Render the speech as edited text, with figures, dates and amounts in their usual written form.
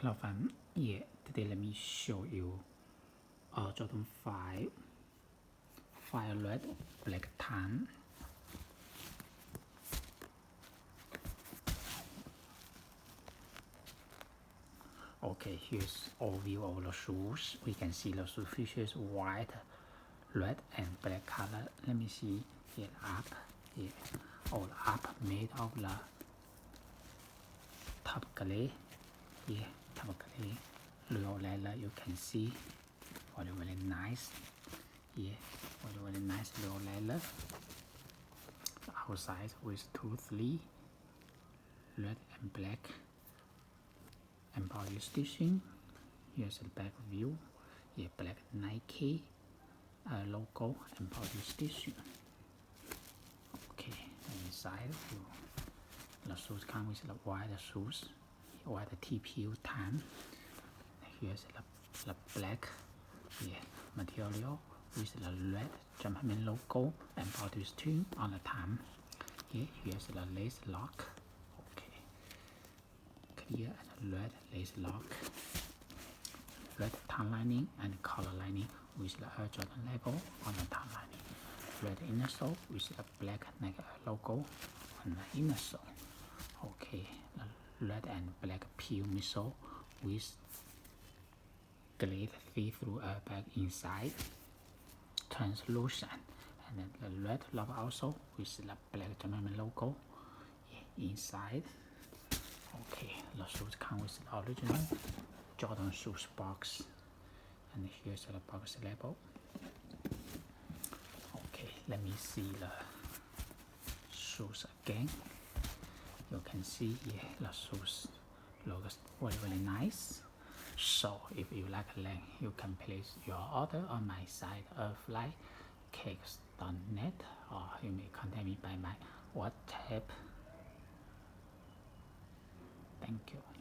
Hello fam, yeah, today let me show you Jordan 5 red black tan. Okay, here's overview of the shoes. We can see the shoe features white, red and black color. Let me see here up. Yeah, all up made of the top clay. Yeah, top clay. Real leather you can see. Very nice. Yeah, very nice real leather. Outside with 2-3 red and black embroidery stitching. Here's the back view. Yeah, black Nike logo embroidery stitching. Okay, inside view. The shoes come with the white shoes, white TPU tan. Here's the black material with the red Jumpman logo embroidery stitching on the tan. Here's the lace lock. Okay, clear and red lace lock. Red tan lining and color lining with the Air Jordan label on the tan lining. Red inner sole with the black Nike logo on the inner sole. Okay, the red and black peel midsole with glazed see-through airbag inside, translucent, and then the red rubber also with the black German logo inside. Okay, the shoes come with the original Jordan shoes box, and here's the box label. Okay, let me see the shoes again. You can see the shoes looks very nice. So if you like length, you can place your order on my site flycakes.net, or you may contact me by my WhatsApp. Thank you.